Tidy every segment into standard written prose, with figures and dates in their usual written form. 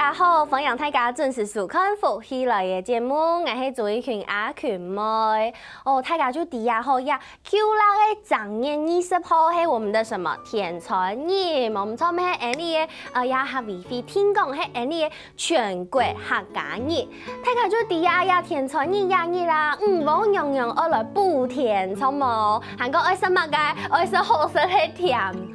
家好，欢迎大家准时收看福喜来的节目，我是朱一群阿群妹。哦，大家就底下好呀，Q 啦的正月20号是我们的什么天传日，冇错咩？係呢個也係微微聽講係呢個全國客家日，大家就底下呀天傳日呀日啦，冇樣樣我來補填，錯冇？韓國愛食乜嘅？愛食好食嘅甜品。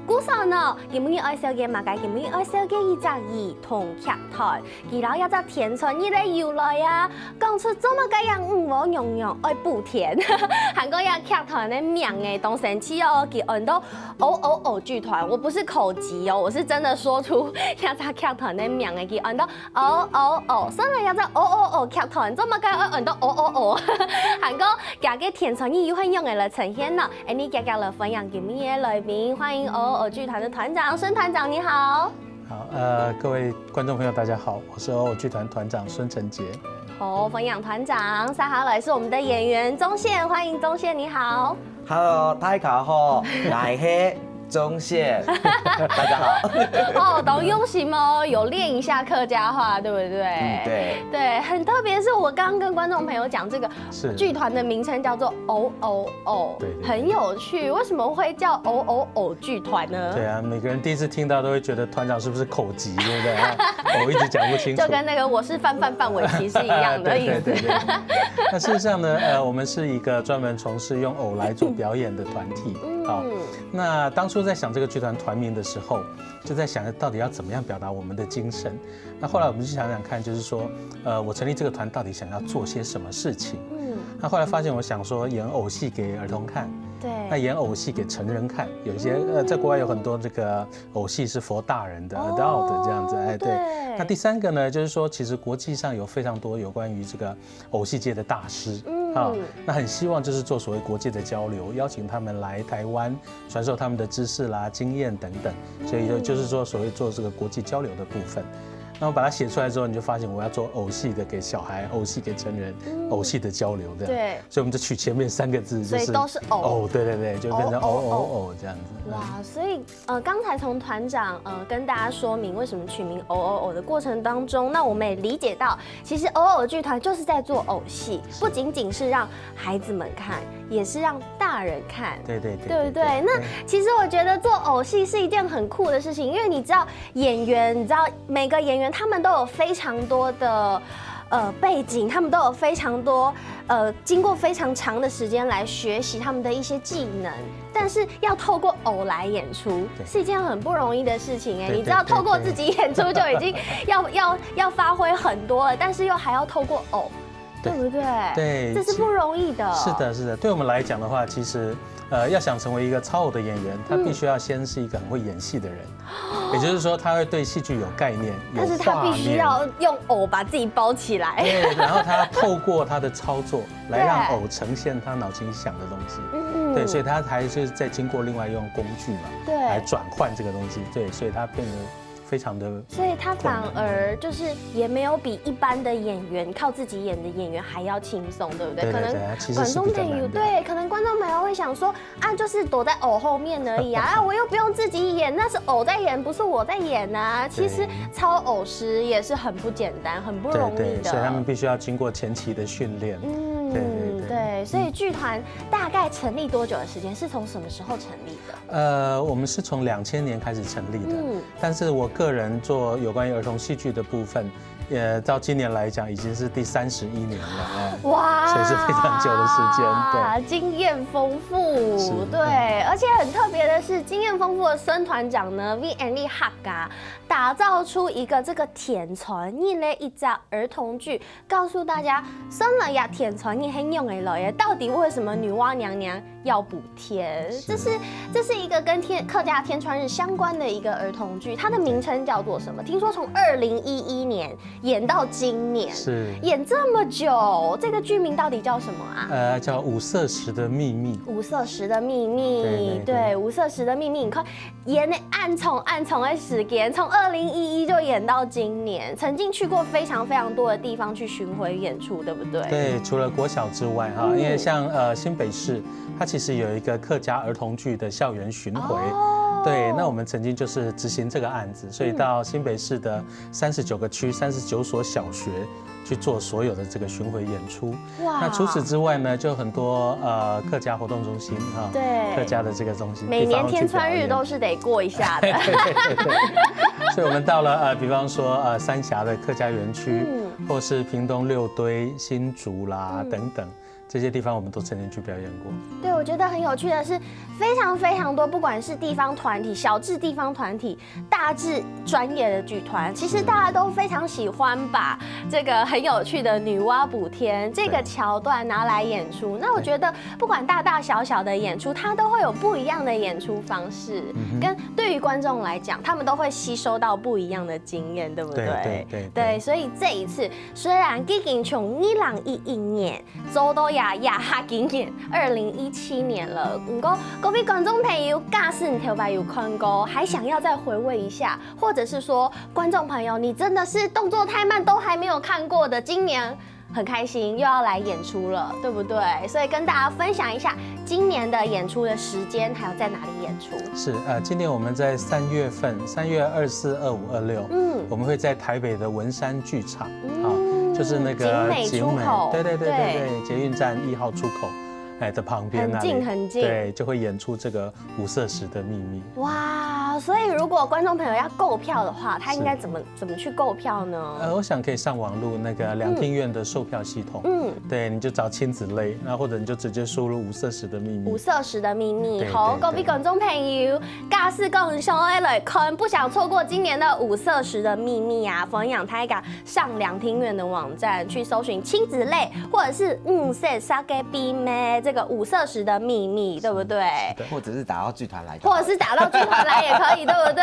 古時呢，佢們愛食嘅乜嘅？佢們愛食嘅一隻兒童劇團，佢老有隻天傳日嘅由來啊，講出做乜嘅人冇樣樣愛補填。韓國有劇團嘅名誒，當神奇哦，佢按到偶劇團，我不是口技哦，我是真的說出一隻劇團嘅名誒，佢按到偶，所以有隻偶劇團，做乜嘅愛按到偶。韓國家嘅天傳日有很用嘅來呈現呢，你家家來分享給你嘅來賓，歡迎偶劇團的團長孫團長，你好。好，各位觀眾朋友，大家好，我是偶劇團團長孫承傑。好，分享團長，接下來是我們的演員宗憲，歡迎宗憲，你好。Hello， 大家好，我是宗憲，大家好。哦，都用心哦，有練一下客家話，對不對？對，很特別，是我剛剛跟觀眾朋友講，這個劇團的名稱叫做偶，很有趣。為什麼會叫偶劇團呢？對啊，每個人第一次聽到都會覺得團長是不是口疾，對不對？偶一直講不清楚，就跟那個我是范瑋琪是一樣的意思。對。那事實上呢，我們是一個專門從事用偶來做表演的團體。好，那當初在想這個劇團團名的時候，就在想到底要怎麼樣表達我們的精神。那後來我們就想想看，就是說，我成立這個團到底想要做些什麼事情？那後來發現，我想說演偶戲給兒童看，對，那演偶戲給成人看，有一些在國外有很多這個偶戲是for大人的 adult 這樣子，哎，對。那第三個呢，就是說其實國際上有非常多有關於這個偶戲界的大師，那很希望就是做所謂國際的交流，邀請他們來台灣傳授他們的知識啦、經驗等等，所以就是說所謂做這個國際交流的部分。那我把它寫出來之後，你就發現我要做偶戲的給小孩，偶戲給成人，偶戲的交流這樣。對，所以我們就取前面3個字，就是所以都是偶。對，就變成偶這樣子。哇，所以剛才從團長跟大家說明為什麼取名偶的過程當中，那我們也理解到，其實偶劇團就是在做偶戲，不僅僅是讓孩子們看，也是讓大人看。對不對？那其實我覺得做偶戲是一件很酷的事情，因為你知道演員，你知道每個演員他們都有非常多的背景，他們都有非常多經過非常長的時間來學習他們的一些技能，但是要透過偶來演出是一件很不容易的事情哎，你知道透過自己演出就已經要發揮很多了，但是又還要透過偶，對不對？對，這是不容易的。是的，對我們來講的話，其實要想成為一個超偶的演員，他必須要先是一個很會演戲的人，也就是說他會對戲劇有概念，有畫面，但是他必須要用偶把自己包起來，對，然後他要透過他的操作來讓偶呈現他腦筋想的東西，對，所以他還是在經過另外用工具嘛，對，來轉換這個東西，對，所以他變得非常的，所以他反而就是也沒有比一般的演員靠自己演的演員還要輕鬆，對不對？可能觀眾朋友對，可能觀眾朋友會想說啊，就是躲在偶後面而已啊，我又不用自己演，那是偶在演，不是我在演啊。其實超偶師也是很不簡單，很不容易的，所以他們必須要經過前期的訓練。對，所以劇團大概成立多久的時間？是從什麼時候成立的？我們是從2000年開始成立的，但是我個人做有關於兒童戲劇的部分，到今年來講已經是第31年了，哇，所以是非常久的時間，對，經驗豐富，對，而且很特別的是，經驗豐富的孫團長呢，VND 客家打造出一個這個天傳日的一隻兒童劇，告訴大家，生了呀天傳日很用的來，到底為什麼女媧娘娘要補天？這是一個跟客家天傳日相關的一個兒童劇，它的名稱叫做什麼？聽說從2011年演到今年，是演這麼久，這個劇名到底叫什麼啊？叫五色石的秘密。五色石的秘密，對，五色石的秘密。你看演的暗藏的時間，從2011就演到今年，曾經去過非常非常多的地方去巡迴演出，對不對？對，除了國小之外哈，因為像新北市，它其實有一個客家兒童劇的校園巡迴。对，那我们曾经就是执行这个案子，所以到新北市的39个区、39所小学去做所有的这个巡回演出。哇！那除此之外呢，就很多客家活动中心哈，对，客家的这个中心，每年天川日都是得过一下的。对。所以我们到了比方说三峡的客家园区，或是屏东六堆、新竹啦等等。这些地方我们都曾经去表演过。对，我觉得很有趣的是，非常非常多，不管是地方团体、小至地方团体、大至专业的剧团，其实大家都非常喜欢把这个很有趣的女娲补天这个桥段拿来演出。那我觉得，不管大大小小的演出，它都会有不一样的演出方式，跟对于观众来讲，他们都会吸收到不一样的经验，对不对？对，所以这一次虽然已经从2011年走到也哈今年2017年了，不过各位观众朋友，假使你头发有看过，还想要再回味一下，或者是说观众朋友，你真的是动作太慢都还没有看过的，今年很开心又要来演出了，对不对？所以跟大家分享一下今年的演出的时间，还有在哪里演出。是今年我们在3月份，3月24、25、26，我们会在台北的文山剧场就是那个景美出口，对，捷运站1号出口。的旁边那里，很近，对，就会演出这个5色石的秘密。哇，所以如果观众朋友要购票的话，他应该怎么去购票呢？我想可以上网路那个两厅院的售票系统，对，你就找亲子类，那或者你就直接输入5色石的秘密。5色石的秘密，好，各位观众朋友，假使讲想要来看，不想错过今年的5色石的秘密啊，冯养泰嘎上两厅院的网站去搜寻亲子类，或者是5色沙给比咩。这个5色石的秘密，对不对？或者是打到剧团来，或者是打到剧团来也可以，对不对？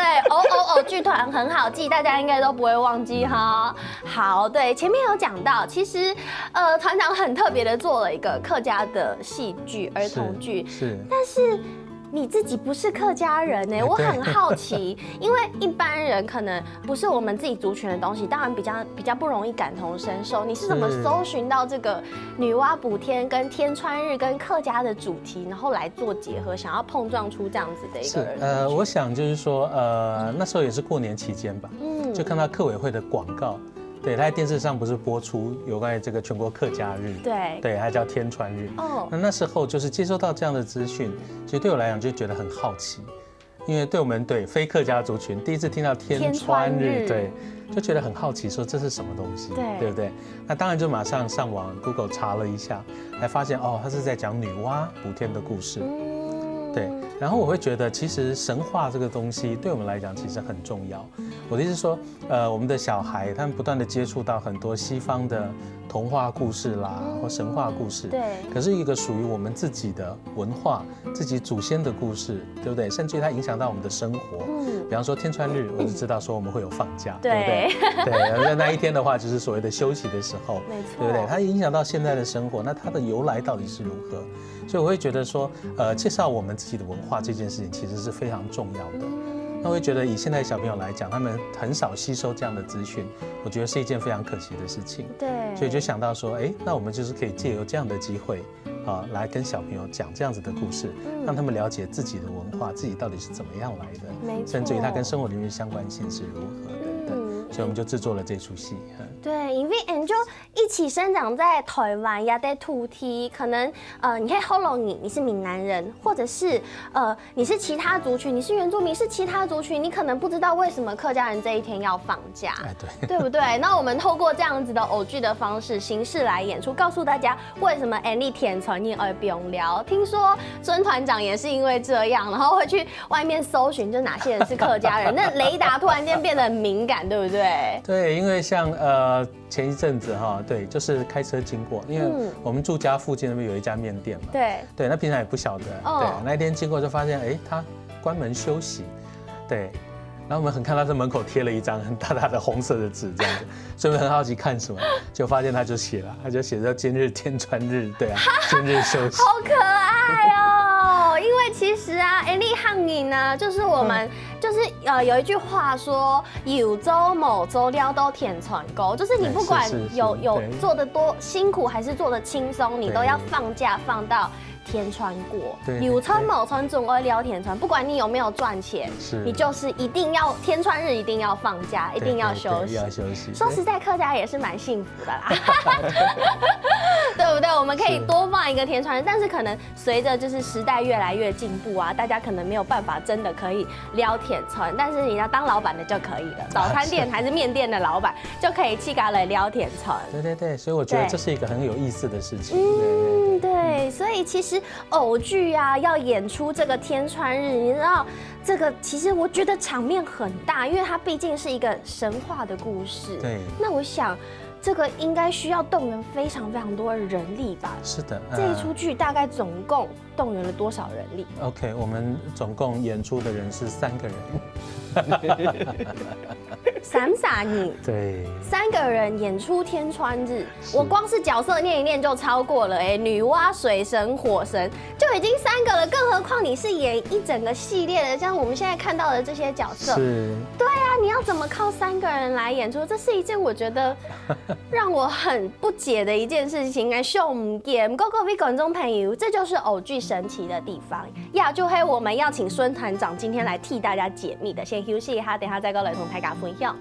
剧团很好记，大家应该都不会忘记哈。好，对，前面有讲到，其实团长很特别的做了一个客家的戏剧儿童剧，是，但是。你自己不是客家人呢，我很好奇，因为一般人可能不是我们自己族群的东西，当然比较不容易感同身受。你是怎么搜寻到这个女娲补天跟天川日跟客家的主题，然后来做结合，想要碰撞出这样子的一个？我想就是说，那时候也是过年期间吧，就看到客委会的广告。对，他在电视上不是播出有关于这个全国客家日，对，它叫天川日。那时候就是接收到这样的资讯，其实对我来讲就觉得很好奇，因为对我们非客家族群第一次听到天川日，对，就觉得很好奇，说这是什么东西，对不对？那当然就马上上网 Google 查了一下，才发现他是在讲女娲补天的故事。对，然后我会觉得，其实神话这个东西对我们来讲其实很重要。我的意思是说，我们的小孩他们不断的接触到很多西方的童话故事啦，或神话故事，对。可是一个属于我们自己的文化、自己祖先的故事，对不对？甚至于它影响到我们的生活。比方说天川日，我就知道说我们会有放假，对不对？对，那一天的话就是所谓的休息的时候，没错，对不对？它影响到现在的生活，那它的由来到底是如何？所以我会觉得说，介绍我们自己的文化这件事情其实是非常重要的。那我会觉得以现在小朋友来讲，他们很少吸收这样的资讯，我觉得是一件非常可惜的事情。对，所以就想到说，那我们就是可以借由这样的机会，来跟小朋友讲这样子的故事，让他们了解自己的文化，自己到底是怎么样来的，甚至于它跟生活领域相关性是如何的。所以我们就制作了这出戏。对，因为你就一起生长在台湾亚的土地，可能你可以 follow 你是闽南人，或者是你是其他族群，你是原住民，是其他族群，你可能不知道为什么客家人这一天要放假，对不对？那我们透过这样子的偶剧的方式形式来演出，告诉大家为什么你天传你不用聊。听说孙团长也是因为这样，然后会去外面搜寻，就哪些人是客家人，那雷达突然间变得很敏感，对不对？对，因为像前一阵子对，就是开车经过，因为我们住家附近那边有一家面店嘛，对，那平常也不晓得，对，那一天经过就发现，他关门休息，对，然后我们很看到他门口贴了一张很大大的红色的纸，这样子，所以我们很好奇看什么，就发现他就写着今日天川日，对啊，今日休息，好可爱哦。因为其实啊，力汉影呢，就是我们就是有一句话说有周某周料都填船沟，就是你不管有做得多辛苦还是做得轻松，你都要放假放到天川过，有川某川总会聊天川，不管你有没有赚钱，你就是一定要天川日一定要放假，一定要休息。说实在，客家也是蛮幸福的啦，对不对？我们可以多放一个天川日，但是可能随着就是时代越来越进步啊，大家可能没有办法真的可以撩天川，但是你要当老板的就可以了，早餐店还是面店的老板就可以去咖来撩天川。对，所以我觉得这是一个很有意思的事情。对，所以其实偶剧啊，要演出这个天川日，你知道这个其实我觉得场面很大，因为它毕竟是一个神话的故事。对，那我想这个应该需要动员非常多的人力吧？是的，这一出剧大概总共动员了多少人力 ？OK， 我们总共演出的人是3个人。三傻你对，3个人演出天川日，我光是角色念一念就超过了女娲、水神、火神就已经3个了，更何况你是演一整个系列的，像我们现在看到的这些角色，对啊，你要怎么靠3个人来演出？这是一件我觉得让我很不解的一件事情。哎，秀唔见，不过各位观众朋友，这就是偶剧神奇的地方呀！就嘿，我们要请孙团长今天来替大家解密的，先休息一下，等下再跟来同大家分享。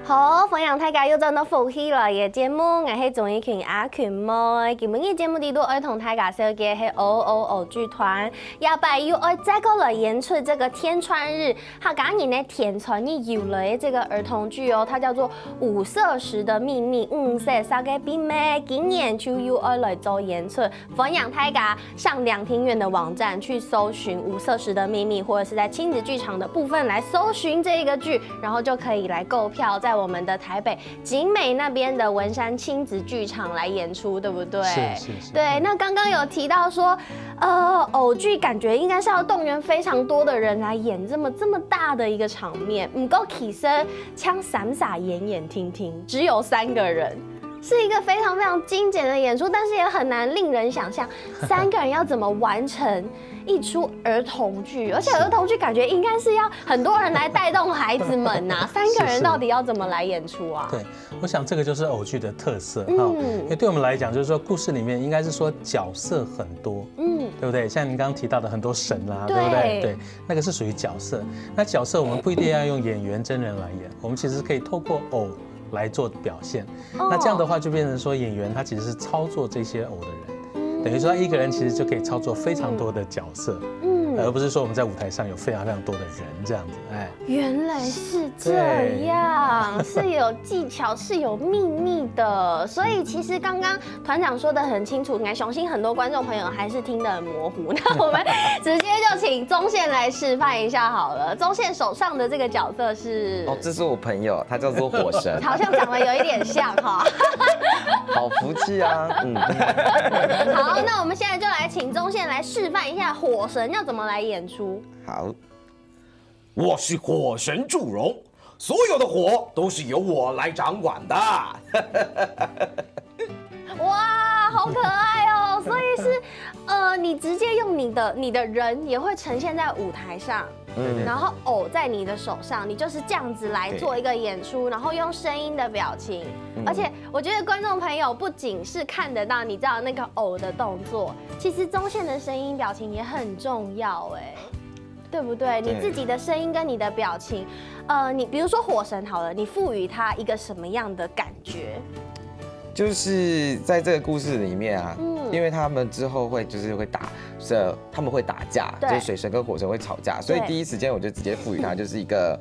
好，歡迎大家又到到福喜來嘅節目，我係綜藝群阿群妹。今日嘅節目呢度愛同大家紹介係偶劇團，也拜又愛再過來演出這個天川日，它今年呢天川日有了這個兒童劇哦，它叫做五色石的秘密。色三個秘密，今年就又愛來做演出，歡迎大家上兩廳院的網站去搜尋五色石的秘密，或者是在親子劇場的部分來搜尋這一個劇，然後就可以來購票，在我們的台北景美那邊的文山親子劇場來演出，對不對？是。對，那剛剛有提到說，偶劇感覺應該是要動員非常多的人來演這麼大的一個場面，不過其實槍閃閃演聽聽，只有3個人。是一個非常精簡的演出，但是也很難令人想象3個人要怎麼完成一出兒童劇，而且兒童劇感覺應該是要很多人來帶動孩子們吶，3個人到底要怎麼來演出啊？對，我想這個就是偶劇的特色哈，因為對我們來講，就是說故事裡面應該是說角色很多，對不對？像您剛剛提到的很多神啦，對不對？對，那個是屬於角色。那角色我們不一定要用演員真人來演，我們其實可以透過偶來做表現，那這樣的話就變成說演員他其實是操作這些偶的人，等於說他一個人其實就可以操作非常多的角色，而不是說我們在舞台上有非常多的人這樣子，哎，原來是這樣，是有技巧，是有秘密的，所以其實剛剛團長說得很清楚，我相信很多觀眾朋友還是聽得很模糊，那我們直接就請宗憲來示範一下好了。宗憲手上的這個角色是？哦，這是我朋友，他叫做火神，好像長得有一點像哈。好福氣啊，好，那我們現在就來請宗憲來示範一下火神要怎麼來演出。好，我是火神祝融，所有的火都是由我来掌管的。哇，好可愛哦！所以是，你直接用你的人也會呈現在舞台上，然後偶在你的手上，你就是這樣子來做一個演出，然後用聲音的表情，而且我覺得觀眾朋友不僅是看得到，你知道那個偶的動作，其實宗憲的聲音表情也很重要，哎。對不對？你自己的聲音跟你的表情，你比如說火神好了，你賦予他一個什麼樣的感覺？就是在這個故事裡面啊，因為他們之後會打，他們會打架，就是水神跟火神會吵架，所以第一時間我就直接賦予他就是一個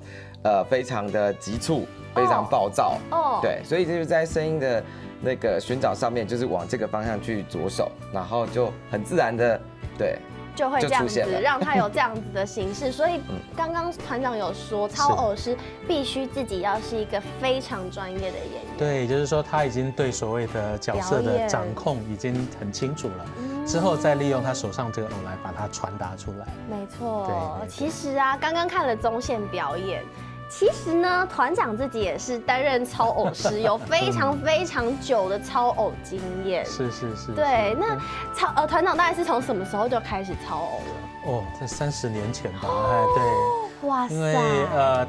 非常的急促，非常暴躁，對，所以就是在聲音的那個尋找上面，就是往這個方向去着手，然後就很自然的對。就會這樣子，讓他有這樣子的形式。所以剛剛團長有說，操偶師必須自己要是一個非常專業的演員。對，就是說他已經對所謂的角色的掌控已經很清楚了，之後再利用他手上這個偶來把它傳達出來。沒錯，其實啊，剛剛看了宗憲表演。其实呢，团长自己也是担任操偶师，有非常非常久的操偶经验。是。对，那团长大概是从什么时候就开始操偶了？哦，在30年前吧，对。哇塞！因为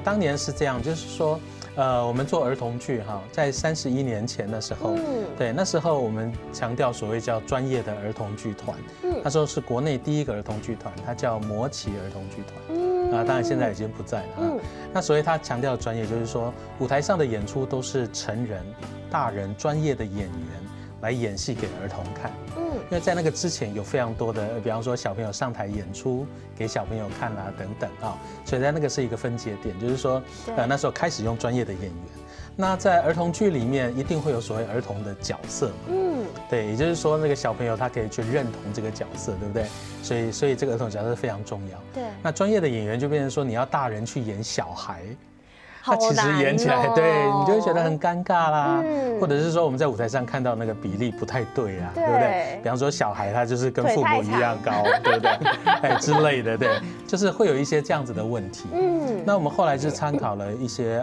当年是这样，就是说。我们做儿童剧哈，在31年前的时候，对，那时候我们强调所谓叫专业的儿童剧团，那时候是国内第一个儿童剧团，它叫魔奇儿童剧团，当然现在已经不在了。那所谓他强调的专业，就是说舞台上的演出都是成人、大人专业的演员来演戏给儿童看。因为在那个之前有非常多的，比方说小朋友上台演出给小朋友看啦等等啊，所以在那个是一个分界点，就是说那时候开始用专业的演员。那在儿童剧里面一定会有所谓儿童的角色嘛，对，也就是说那个小朋友他可以去认同这个角色，对不对？所以这个儿童角色非常重要。对，那专业的演员就变成说你要大人去演小孩。他其实演起来，对你就会觉得很尴尬啦，或者是说我们在舞台上看到那个比例不太对啊，对不对？比方说小孩他就是跟父母一样高，对不对？之类的，对，就是会有一些这样子的问题。那我们后来是参考了一些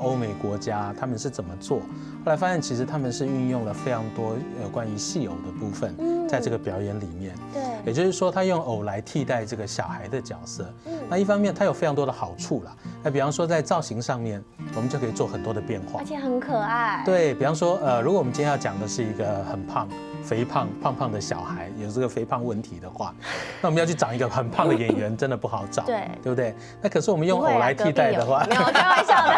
欧美国家他们是怎么做，后来发现其实他们是运用了非常多关于戏偶的部分，在这个表演里面。对，也就是说他用偶来替代这个小孩的角色。那一方面它有非常多的好处啦，那比方说在造型上面，我们就可以做很多的变化，而且很可爱。对，比方说如果我们今天要讲的是一个很肥胖的小孩，有这个肥胖问题的话，那我们要去找一个很胖的演员，真的不好找，对不对？那可是我们用偶来替代的话，没有开玩笑的，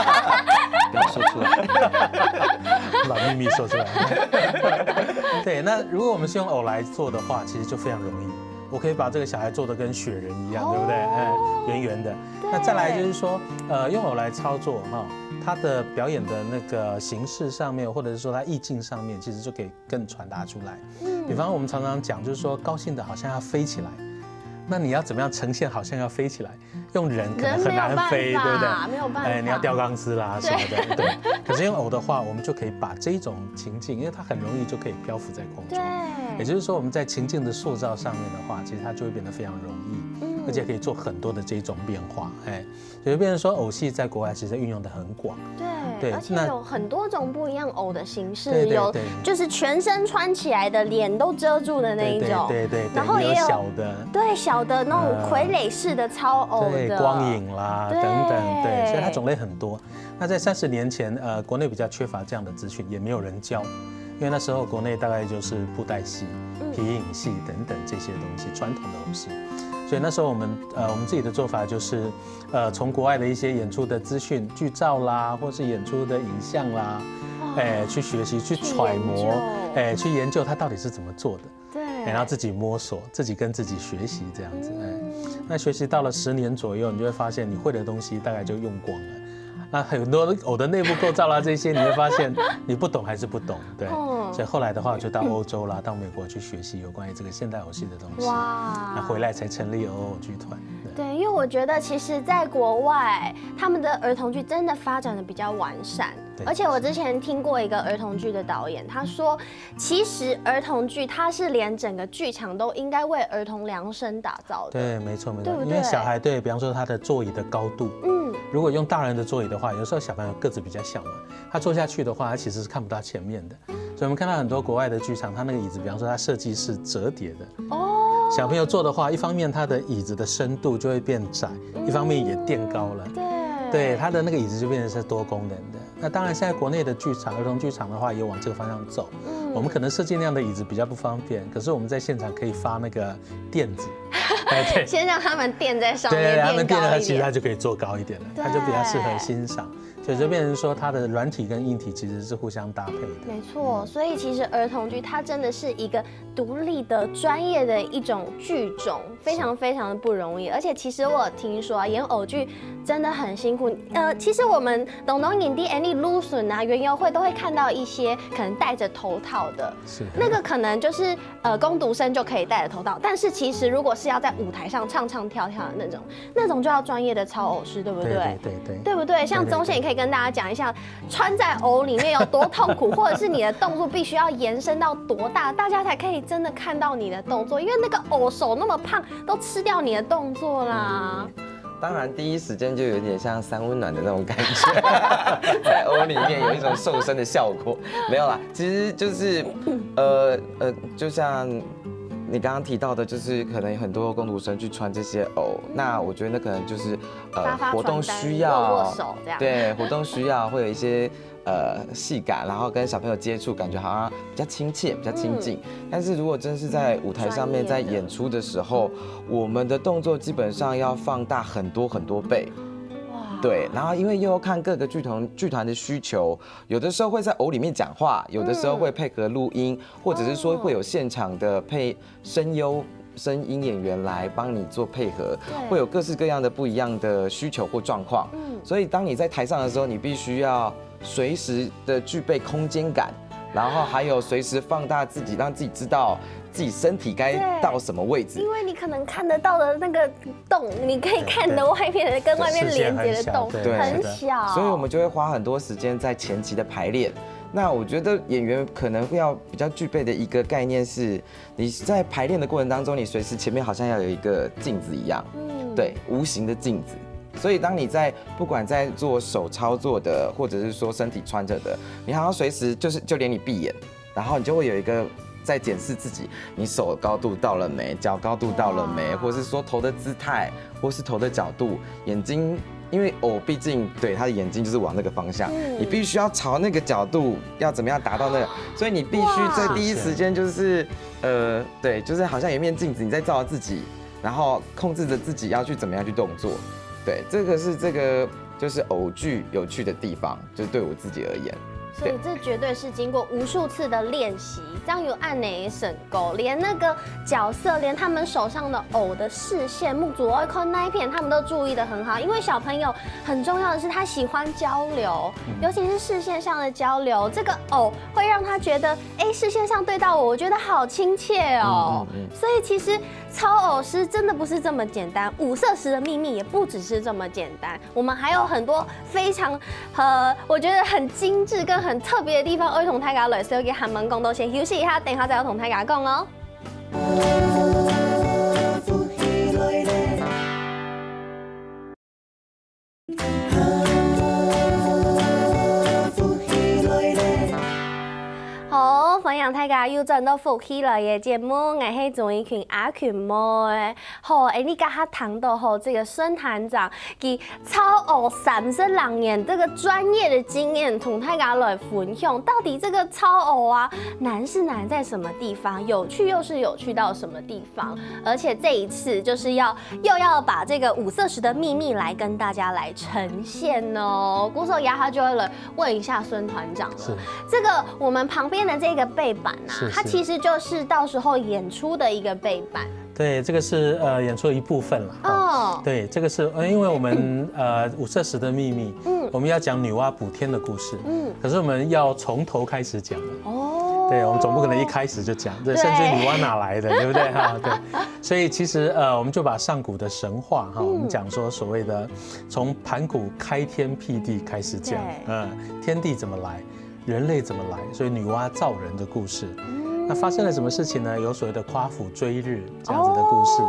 不要说出来，把秘密说出来。对，那如果我们是用偶来做的话，其实就非常容易。我可以把这个小孩做得跟雪人一样，对不对？圆圆的。那再来就是说，用偶来操作哈，他的表演的那个形式上面，或者是说他意境上面，其实就可以更传达出来。比方我们常常讲，就是说高兴的好像要飞起来，那你要怎么样呈现好像要飞起来？用人可能很难飞，对不对？没有办法。你要吊钢丝啦什么的，对。可是用偶的话，我们就可以把这种情境，因为它很容易就可以漂浮在空中。对。也就是说，我们在情境的塑造上面的话，其实它就会变得非常容易，而且可以做很多的这种变化，所以变成说偶戏在国外其实运用的很广。对，而且有很多种不一样偶的形式，有就是全身穿起来的，脸都遮住的那一种，对，然后也有小的，对，小的那种傀儡式的超偶的，光影啦等等，对，所以它种类很多。那在30年前，国内比较缺乏这样的资讯，也没有人教。因为那时候国内大概就是布袋戏、皮影戏等等这些东西，传统的偶戏。所以那时候我们自己的做法就是，从国外的一些演出的资讯、剧照啦，或是演出的影像啦，去学习、去揣摩，去研究它到底是怎么做的。对，然后自己摸索，自己跟自己学习这样子。那学习到了10年左右，你就会发现你会的东西大概就用光了。那很多偶的内部构造啦，这些你会发现你不懂还是不懂，对。所以后来的话，就到欧洲啦，到美国去学习有关于这个现代偶戏的东西。哇！那回来才成立偶剧团。对，因为我觉得其实在国外，他们的儿童剧真的发展的比较完善。而且我之前听过一个儿童剧的导演，他说，其实儿童剧它是连整个剧场都应该为儿童量身打造的。对，没错。因为小孩比方说他的座椅的高度，如果用大人的座椅的话，有时候小朋友个子比较小嘛，他坐下去的话，他其实是看不到前面的。所以我们看到很多国外的剧场，他那个椅子，比方说他设计是折叠的。小朋友坐的话，一方面他的椅子的深度就会变窄，一方面也垫高了。对，他的那个椅子就变成是多功能的。那当然，现在国内的剧场、儿童剧场的话，也往这个方向走。我们可能设计那样的椅子比较不方便，可是我们在现场可以发那个垫子，先让他们垫在上面，对，他们垫了，其实他就可以坐高一点了，他就比较适合欣赏。所以就变成说，它的软体跟硬体其实是互相搭配的。没错，所以其实儿童剧它真的是一个独立的、专业的一种剧种，非常非常的不容易。而且其实我有听说啊，演偶剧真的很辛苦。其实我们东东影帝 Annie Luson 啊，园游会都会看到一些可能戴着头套的，那个可能就是工读生就可以戴着头套。但是其实如果是要在舞台上唱唱跳跳的那种就要专业的操偶师，对不对？对不对？像宗宪也可以跟大家讲一下，穿在偶里面有多痛苦，或者是你的动作必须要延伸到多大，大家才可以真的看到你的动作，因为那个偶手那么胖，都吃掉你的动作啦。当然第一时间就有点像三温暖的那种感觉，在藕里面有一种瘦身的效果。没有啦，其实就是就像你刚刚提到的，就是可能很多工读生去穿这些藕，那我觉得那可能就是活动需要，握手这样，对，活动需要会有一些戏感，然后跟小朋友接触，感觉好像比较亲切、比较亲近。但是如果真是在舞台上面在演出的时候，我们的动作基本上要放大很多很多倍。对，然后因为又要看各个剧团的需求，有的时候会在偶里面讲话，有的时候会配合录音，或者是说会有现场的配声音演员来帮你做配合，会有各式各样的不一样的需求或状况。所以当你在台上的时候，你必须要随时的具备空间感，然后还有随时放大自己，让自己知道自己身体该到什么位置。因为你可能看得到的那个洞，你可以看的外面的跟外面连接的洞很小，所以我们就会花很多时间在前期的排练。那我觉得演员可能要比较具备的一个概念是，你在排练的过程当中，你随时前面好像要有一个镜子一样，对，无形的镜子。所以当你在不管在做手操作的，或者是说身体穿着的，你好像随时就连你闭眼，然后你就会有一个在检视自己，你手高度到了没，脚高度到了没，或是说头的姿态，或是头的角度，眼睛。因为毕竟对他的眼睛就是往那个方向，你必须要朝那个角度，要怎么样达到那个，所以你必须在第一时间就是对，就是好像有一面镜子，你在照自己，然后控制着自己要去怎么样去动作，对，这个就是偶剧有趣的地方，就是对我自己而言。所以这绝对是经过无数次的练习，这样有按哪省够，连那个角色，连他们手上的偶的视线、目主外看那一片，他们都注意得很好。因为小朋友很重要的是他喜欢交流，尤其是视线上的交流，这个偶会让他觉得，视线上对到我觉得好亲切哦。所以其实操偶师真的不是这么简单，五色石的秘密也不只是这么简单，我们还有很多非常我觉得很精致跟很特别的地方，我同大家来，所以給韓文講到先休息一下，等下再有同大家講哦。好，歡迎大家又轉到福起來嘅節目，我係總一群阿群妹。好，你剛才談到這個孫團長，佢操偶30人年這個專業的經驗，同大家來分享，到底這個操偶啊，難是難在什麼地方，有趣又是有趣到什麼地方？而且這一次就是又要把這個五色石的秘密來跟大家來呈現哦。鼓手牙他就會來問一下孫團長了，這個我們旁邊的這個背板啊，它其實就是到時候演出的一個背板。对，这个是演出的一部分了。哦，对，这个是因为我们五色石的秘密，我们要讲女娲补天的故事，可是我们要从头开始讲的。哦，对，我们总不可能一开始就讲，对，甚至女娲哪来的，对不对哈？对，所以其实我们就把上古的神话哈，我们讲说所谓的从盘古开天辟地开始讲，天地怎么来，人类怎么来，所以女娲造人的故事。那发生了什么事情呢？有所谓的夸父追日这样子的故事，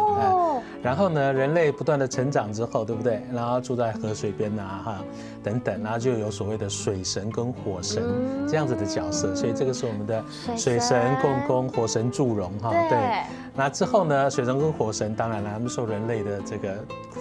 然后呢，人类不断的成长之后，对不对？然后住在河水边啊，等等，然后就有所谓的水神跟火神这样子的角色，所以这个是我们的水神共工，火神祝融哈，对。那之后呢，水神跟火神当然了，他们受人类的这个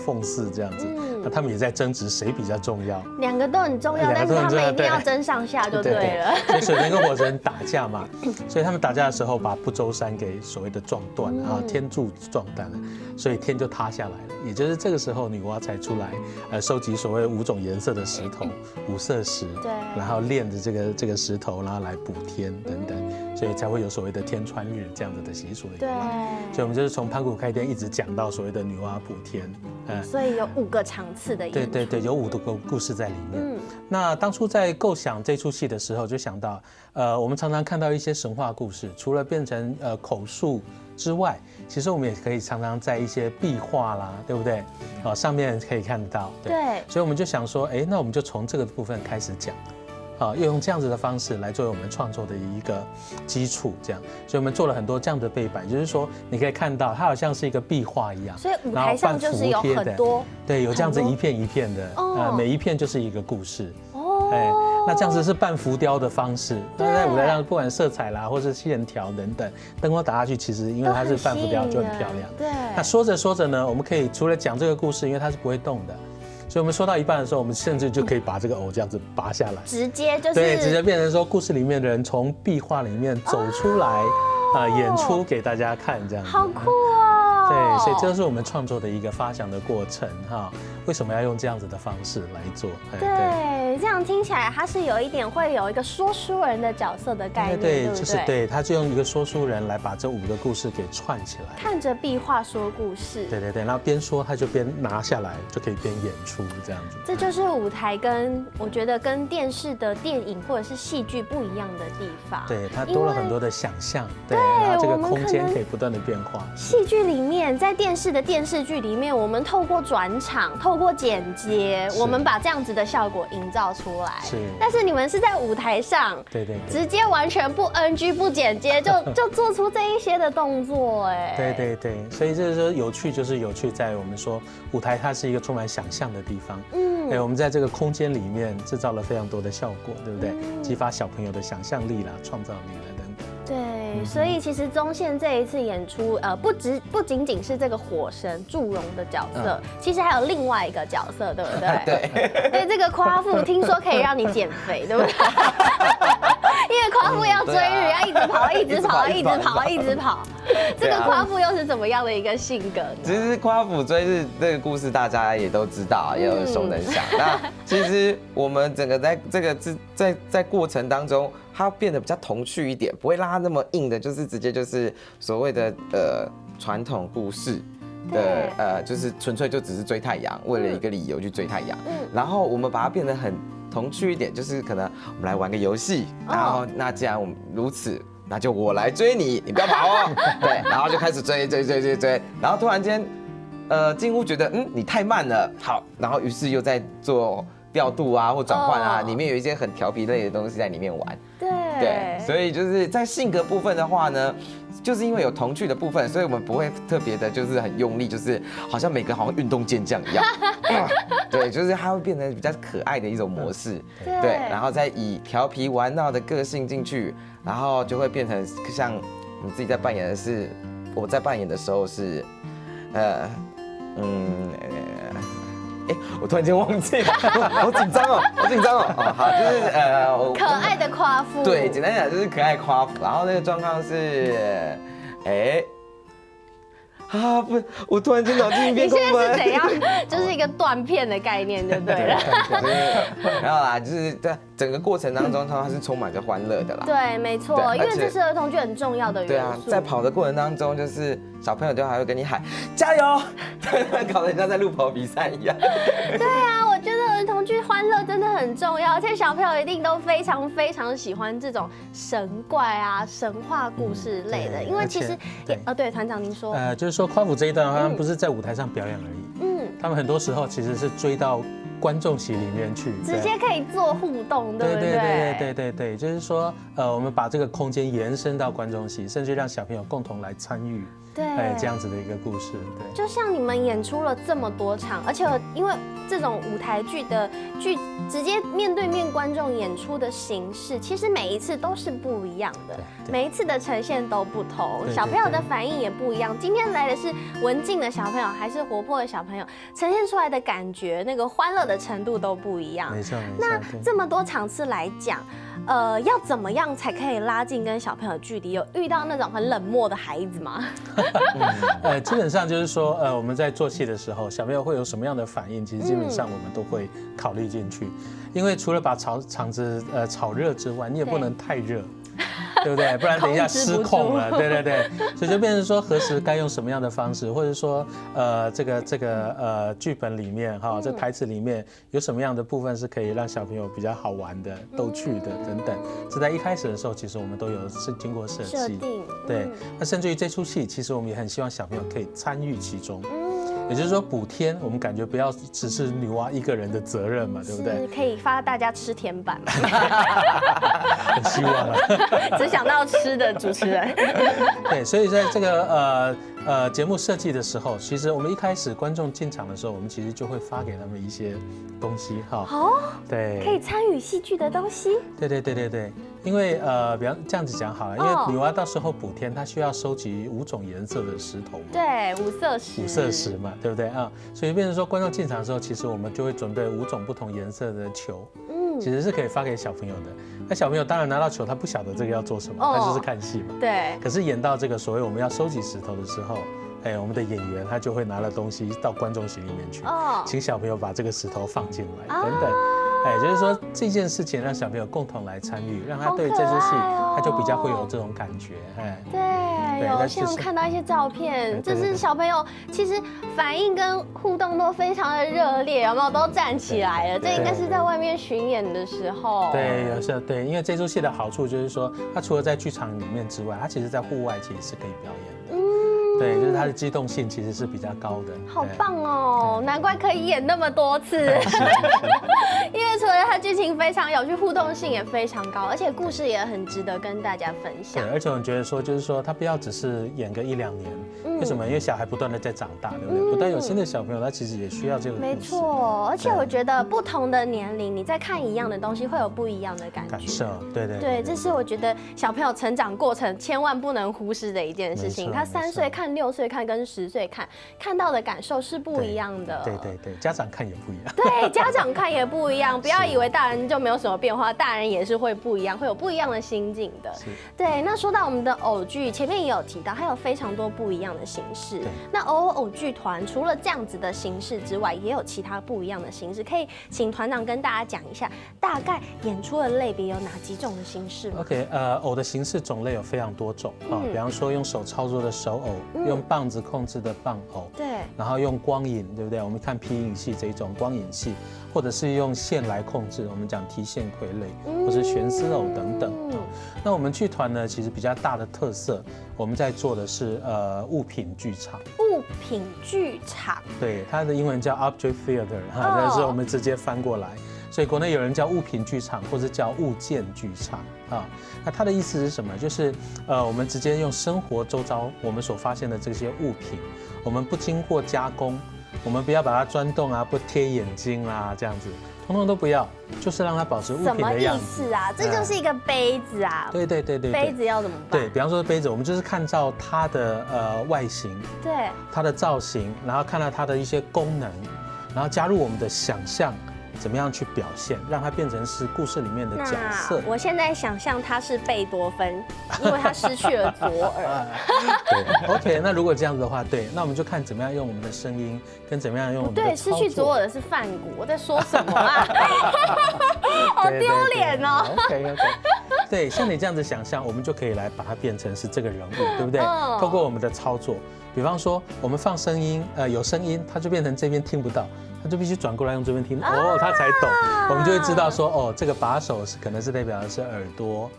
奉祀这样子，那他们也在争执谁比较重要，两个都很重要，但是他们一定要争上下就对了。所以水神跟火神打架嘛，所以他们打架的时候把不周山给所谓的撞断啊，天柱撞断了，所以天就塌下来了。也就是这个时候，女娲才出来，收集所谓5种颜色的石头，五色石，对，然后炼着这个石头，然后来补天等等，所以才会有所谓的天穿日这样子的习俗的由来。所以我们就是从盘古开天一直讲到所谓的女娲补天，所以有5个场次的演出。对，有5个故事在里面。那当初在构想这出戏的时候，就想到，我们常常看到一些神话故事，除了变成口述之外，其实我们也可以常常在一些壁画啦，对不对？上面可以看得到。对，所以我们就想说，那我们就从这个部分开始讲。又用这样子的方式来作为我们创作的一个基础，这样，所以我们做了很多这样的背板，就是说你可以看到它好像是一个壁画一样，所以舞台上就是有很多，对，有这样子一片一片的，每一片就是一个故事。那这样子是半浮雕的方式，那在舞台上不管色彩啦，或是线条等等，灯光打下去，其实因为它是半浮雕就很漂亮。对。那说着说着呢，我们可以除了讲这个故事，因为它是不会动的，所以我们说到一半的时候，我们甚至就可以把这个偶这样子拔下来，直接就是对，直接变成说故事里面的人从壁画里面走出来，演出给大家看，这样子。好酷哦！对，所以这是我们创作的一个发想的过程哈。为什么要用这样子的方式来做？对，这样听起来它是有一点会有一个说书人的角色的概念，对不对？就是对，他就用一个说书人来把这5个故事给串起来，看着壁画说故事。对，然后边说他就边拿下来，就可以边演出这样子。这就是舞台跟我觉得跟电视的电影或者是戏剧不一样的地方。对，它多了很多的想象，对，然后这个空间可以不断的变化。戏剧里面，在电视的电视剧里面，我们透过转场，透过剪接，我们把这样子的效果营造出来。是。但是你们是在舞台上，对，直接完全不 NG 不剪接，就做出这一些的动作，哎。对，所以就是说有趣，就是有趣在我们说舞台它是一个充满想象的地方。我们在这个空间里面制造了非常多的效果，对不对？激发小朋友的想象力啦、创造力啦等等。对，所以其实宗宪这一次演出，不仅仅是这个火神祝融的角色，其实还有另外一个角色，对不对？对，这个夸父听说可以让你减肥，对不对？因为夸父要追日，要一直跑，一直跑，一直跑，一直跑。这个夸父又是怎么样的一个性格呢？其实夸父追日这个故事大家也都知道，也有熟能详。那其实我们整个在这个在过程当中，它变得比较童趣一点，不会让它那么硬的，就是直接就是所谓的传统故事的就是纯粹就只是追太阳，为了一个理由去追太阳。然后我们把它变得很童趣一点，就是可能我们来玩个游戏，然后那既然我们如此，那就我来追你，你不要跑哦。对，然后就开始追，然后突然间，金屋觉得你太慢了，好，然后于是又在做调度啊或转换啊，里面有一些很调皮类的东西在里面玩。对，所以就是在性格部分的话呢，就是因为有童趣的部分，所以我们不会特别的，就是很用力，就是好像每个好像运动健将一样。对，就是它会变成比较可爱的一种模式。对，然后再以调皮玩闹的个性进去，然后就会变成像我们自己在扮演的是，我在扮演的时候是，我突然间忘记了，好紧张哦。好，就是可爱的夸父。对，简单讲就是可爱夸父。然后那个状况是，不，我突然间脑筋一片空白。你现在是怎样？就是一个断片的概念，就对了。然后啦，就是在整个过程当中，它是充满着欢乐的啦。对，没错，因为这是儿童剧很重要的元素。对啊，在跑的过程当中，就是小朋友就还会跟你喊加油，搞得人家在路跑比赛一样。对啊，我觉得儿童剧欢乐真的很重要，而且小朋友一定都非常非常喜欢这种神怪啊、神话故事类的，因为其实对，团长您说，就是说夸父这一段，他们不是在舞台上表演而已，他们很多时候其实是追到观众席里面去，直接可以做互动，对不对？对，就是说，我们把这个空间延伸到观众席，甚至让小朋友共同来参与。对，这样子的一个故事，对，就像你们演出了这么多场，而且因为这种舞台剧的直接面对面观众演出的形式，其实每一次都是不一样的，每一次的呈现都不同，小朋友的反应也不一样。今天来的是文静的小朋友，还是活泼的小朋友，呈现出来的感觉，那个欢乐的程度都不一样。没错。那这么多场次来讲，要怎么样才可以拉近跟小朋友距离？有遇到那种很冷漠的孩子吗？基本上就是说，我们在做戏的时候，小朋友会有什么样的反应？其实基本上我们都会考虑进去，因为除了把场子炒热之外，你也不能太热。对不对？不然等一下失控了。对，所以就变成说何时该用什么样的方式，或者说这个剧本里面这台词里面有什么样的部分是可以让小朋友比较好玩的、逗趣的等等。这在一开始的时候，其实我们都有是经过设计。对，那甚至于这出戏，其实我们也很希望小朋友可以参与其中。也就是说补天，我们感觉不要只是女娲一个人的责任嘛，对不对？可以发大家吃甜板嘛？很希望啊，只想到吃的主持人。对，所以在这个节目设计的时候，其实我们一开始观众进场的时候，我们其实就会发给他们一些东西哈。哦，对，可以参与戏剧的东西。对，因为比方这样子讲好了，因为女娲到时候补天，她需要收集5种颜色的石头嘛。对，五色石。五色石嘛，对不对啊？所以变成说观众进场的时候，其实我们就会准备5种不同颜色的球。其实是可以发给小朋友的。那小朋友当然拿到球，他不晓得这个要做什么，他就是看戏嘛。对。可是演到这个所谓我们要收集石头的时候，我们的演员他就会拿了东西到观众席里面去，请小朋友把这个石头放进来，等等。就是说这件事情让小朋友共同来参与，让他对这出戏他就比较会有这种感觉。对，有像看到一些照片，就是小朋友其实反应跟互动都非常的热烈，有没有？都站起来了，这应该是在外面巡演的时候。对，有时候对，因为这出戏的好处就是说，它除了在剧场里面之外，它其实在户外其实是可以表演的。对，就是它的机动性其实是比较高的。好棒哦，难怪可以演那么多次。因为除了它剧情非常有趣，互动性也非常高，而且故事也很值得跟大家分享。对，而且我觉得说，就是说，他不要只是演个1-2年，为什么？因为小孩不断的在长大，对不对？不但有新的小朋友，他其实也需要这个故事。没错，而且我觉得不同的年龄，你在看一样的东西，会有不一样的感受。对，这是我觉得小朋友成长过程千万不能忽视的一件事情。他3岁看、6岁看跟10岁看到的感受是不一样的。对，家长看也不一样。对，家长看也不一样，不要以为大人就没有什么变化，大人也是会不一样，会有不一样的心境的。对，那说到我们的偶剧，前面也有提到，它有非常多不一样的形式。那偶剧团除了这样子的形式之外，也有其他不一样的形式，可以请团长跟大家讲一下，大概演出的类别有哪几种的形式吗 ？OK， 偶的形式种类有非常多种啊，比方说用手操作的手偶，用棒子控制的棒偶，对，然后用光影，对不对？我们看皮影戏这一种光影戏，或者是用线来控制，我们讲提线傀儡，或是悬丝偶等等。那我们剧团呢，其实比较大的特色，我们在做的是物品剧场。物品剧场，对，它的英文叫 Object Theater， 但是我们直接翻过来。所以国内有人叫物品剧场，或者叫物件剧场啊。那它的意思是什么？就是我们直接用生活周遭我们所发现的这些物品，我们不经过加工，我们不要把它钻洞啊，不贴眼睛啊，这样子，通通都不要，就是让它保持物品的样子。什么意思啊？这就是一个杯子啊。对，杯子要怎么办？对，比方说杯子，我们就是看照它的外形，对，它的造型，然后看到它的一些功能，然后加入我们的想象。怎么样去表现，让它变成是故事里面的角色？我现在想象他是贝多芬，因为他失去了左耳。对 ，OK， 那如果这样子的话，对，那我们就看怎么样用我们的声音，跟怎么样用我们的对，失去左耳的是梵谷，我在说什么啊？好丢脸哦。OK， 对，像你这样子想象，我们就可以来把它变成是这个人物，对不对？透过我们的操作，比方说我们放声音，有声音，它就变成这边听不到。他就必须转过来用这边听，他才懂，我们就会知道说，这个把手可能是代表的是耳朵，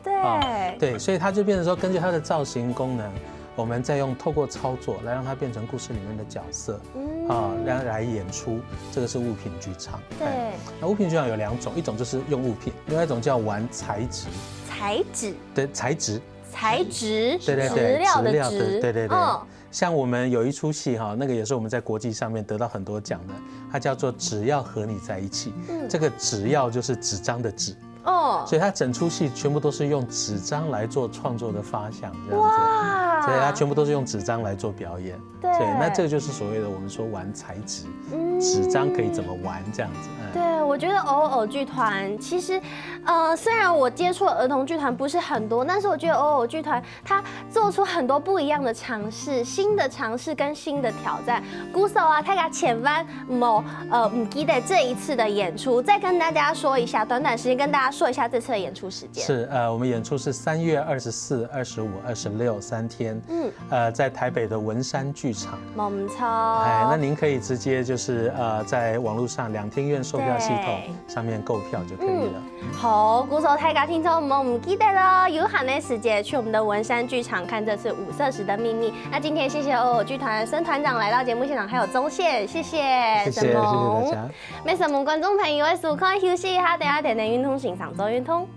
对，所以他就变成说，根据它的造型功能，我们再透过操作来让它变成故事里面的角色，来演出，这个是物品剧场。对，那物品剧场有2种，一种就是用物品，另外一种叫玩材质。材质？对，材质。材质？对，质料的质。对。像我们有一出戏哈，那个也是我们在国际上面得到很多奖的，它叫做《只要和你在一起》。这个只要就是纸张的纸。所以它整出戏全部都是用纸张来做创作的发想，这样子。所以它全部都是用纸张来做表演。对，那这个就是所谓的我们说玩材质，纸张可以怎么玩这样子。对，我觉得偶剧团其实，虽然我接触的儿童剧团不是很多，但是我觉得偶剧团它做出很多不一样的尝试，新的尝试跟新的挑战。鼓手啊，大家前番唔记得这一次的演出，再跟大家说一下，短时间跟大家说一下这次的演出时间。是我们演出是3月24、25、26 3天。天，在台北的文山剧场。没错。那您可以直接就是在网络上两厅院售票系统上面购票就可以了。好，鼓手大家听众们唔记得了，有限的时间去我们的文山剧场看这次《五色石的秘密》。那今天谢谢偶尔剧团孙团长来到节目现场，还有宗宪，谢谢谢谢大家。没什么观众朋友的时间休息一下，等下点运通欣赏做运通。